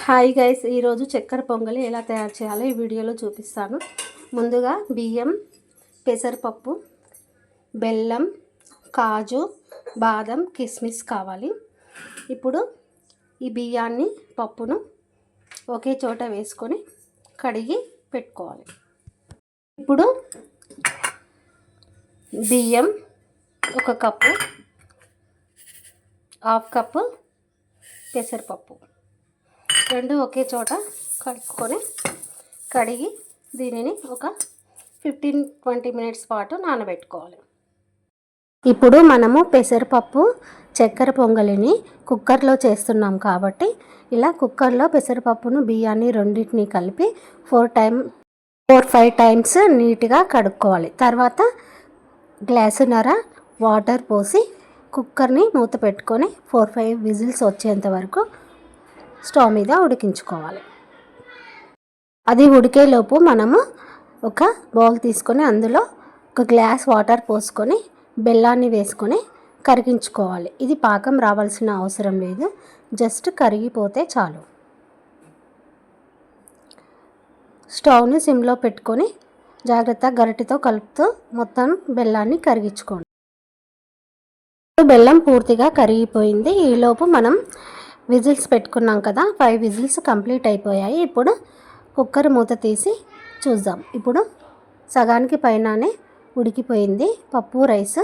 Hi guys, ఈరోజు చక్కెర పొంగలి ఎలా తయారు చేయాలో ఈ వీడియోలో చూపిస్తాను. ముందుగా బియ్యం, పెసరపప్పు, బెల్లం, కాజు, బాదం, కిస్మిస్ కావాలి. ఇప్పుడు ఈ బియ్యాన్ని, పప్పును ఒకే చోట వేసుకొని కడిగి పెట్టుకోవాలి. ఇప్పుడు బియ్యం ఒక కప్పు, హాఫ్ కప్పు పెసరపప్పు రెండు ఒకే చోట కలుపుకొని కడిగి దీనిని ఒక 15-20 మినిట్స్ పాటు నానబెట్టుకోవాలి. ఇప్పుడు మనము పెసరపప్పు చక్కెర పొంగలిని కుక్కర్లో చేస్తున్నాం కాబట్టి ఇలా కుక్కర్లో పెసరపప్పును బియ్యాన్ని రెండింటిని కలిపి 4-5 టైమ్స్ నీట్గా కడుక్కోవాలి. తర్వాత గ్లాసున్నర వాటర్ పోసి కుక్కర్ని మూత పెట్టుకొని 4-5 విజిల్స్ వచ్చేంత వరకు స్టవ్ మీద ఉడికించుకోవాలి. అది ఉడికేలోపు మనము ఒక బౌల్ తీసుకొని అందులో ఒక గ్లాస్ వాటర్ పోసుకొని బెల్లాన్ని వేసుకొని కరిగించుకోవాలి. ఇది పాకం రావాల్సిన అవసరం లేదు, జస్ట్ కరిగిపోతే చాలు. స్టవ్ని సిమ్లో పెట్టుకొని జాగ్రత్తగా గరిటెతో కలుపుతూ మొత్తం బెల్లాన్ని కరిగించుకోండి. బెల్లం పూర్తిగా కరిగిపోయింది. ఈలోపు మనం విజిల్స్ పెట్టుకున్నాం కదా, 5 విజిల్స్ కంప్లీట్ అయిపోయాయి. ఇప్పుడు కుక్కర్ మూత తీసి చూద్దాం. ఇప్పుడు సగానికి పైననే ఉడికిపోయింది పప్పు రైస్.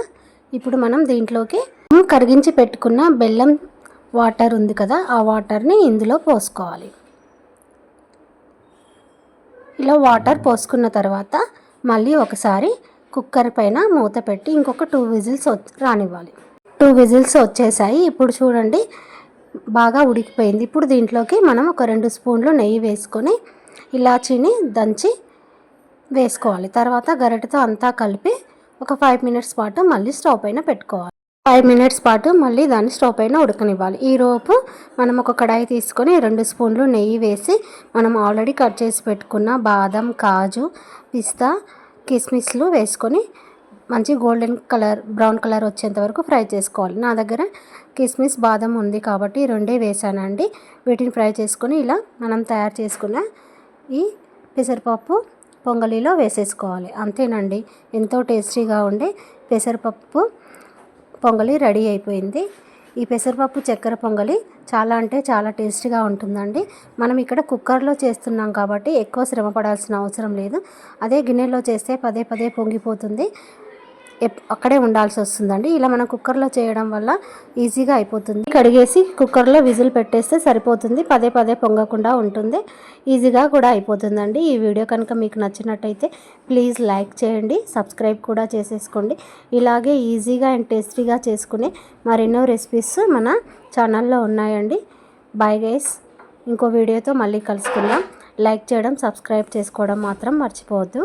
ఇప్పుడు మనం దీంట్లోకి కరిగించి పెట్టుకున్న బెల్లం వాటర్ ఉంది కదా, ఆ వాటర్ని ఇందులో పోసుకోవాలి. ఇలా వాటర్ పోసుకున్న తర్వాత మళ్ళీ ఒకసారి కుక్కర్ పైన మూత పెట్టి ఇంకొక 2 విజిల్స్ రానివ్వాలి. 2 విజిల్స్ వచ్చేసాయి. ఇప్పుడు చూడండి, బాగా ఉడికిపోయింది. ఇప్పుడు దీంట్లోకి మనం ఒక 2 స్పూన్లు నెయ్యి వేసుకొని ఇలాచీని దంచి వేసుకోవాలి. తర్వాత గరిటెతో అంతా కలిపి ఒక 5 మినిట్స్ పాటు మళ్ళీ స్టవ్ పైన పెట్టుకోవాలి. 5 మినిట్స్ పాటు మళ్ళీ దాన్ని స్టవ్ పైన ఉడకనివ్వాలి. ఈలోపు మనం ఒక కడాయి తీసుకొని 2 స్పూన్లు నెయ్యి వేసి మనం ఆల్రెడీ కట్ చేసి పెట్టుకున్న బాదం, కాజు, పిస్తా, కిస్మిస్లు వేసుకొని మంచి గోల్డెన్ కలర్, బ్రౌన్ కలర్ వచ్చేంత వరకు ఫ్రై చేసుకోవాలి. నా దగ్గర కిస్మిస్, బాదం ఉంది కాబట్టి 2 వేసానండి. వీటిని ఫ్రై చేసుకొని ఇలా మనం తయారు చేసుకున్న ఈ పెసరపప్పు పొంగలిలో వేసేసుకోవాలి. అంతేనండి, ఎంతో టేస్టీగా ఉండే పెసరపప్పు పొంగలి రెడీ అయిపోయింది. ఈ పెసరపప్పు చక్కెర పొంగలి చాలా అంటే చాలా టేస్టీగా ఉంటుందండి. మనం ఇక్కడ కుక్కర్లో చేస్తున్నాం కాబట్టి ఎక్కువ శ్రమ పడాల్సిన అవసరం లేదు. అదే గిన్నెలో చేస్తే పదే పదే పొంగిపోతుంది, అక్కడే ఉండాల్సి వస్తుందండి. ఇలా మనం కుక్కర్లో చేయడం వల్ల ఈజీగా అయిపోతుంది. కడిగేసి కుక్కర్లో విజిల్ పెట్టేస్తే సరిపోతుంది. పదే పదే పొంగకుండా ఉంటుంది, ఈజీగా కూడా అయిపోతుందండి. ఈ వీడియో కనుక మీకు నచ్చినట్టయితే ప్లీజ్ లైక్ చేయండి, సబ్స్క్రైబ్ కూడా చేసేసుకోండి. ఇలాగే ఈజీగా అండ్ టేస్టీగా చేసుకునే మరెన్నో రెసిపీస్ మన ఛానల్లో ఉన్నాయండి. బాయ్ గైస్, ఇంకో వీడియోతో మళ్ళీ కలుసుకుందాం. లైక్ చేయడం, సబ్స్క్రైబ్ చేసుకోవడం మాత్రం మర్చిపోవద్దు.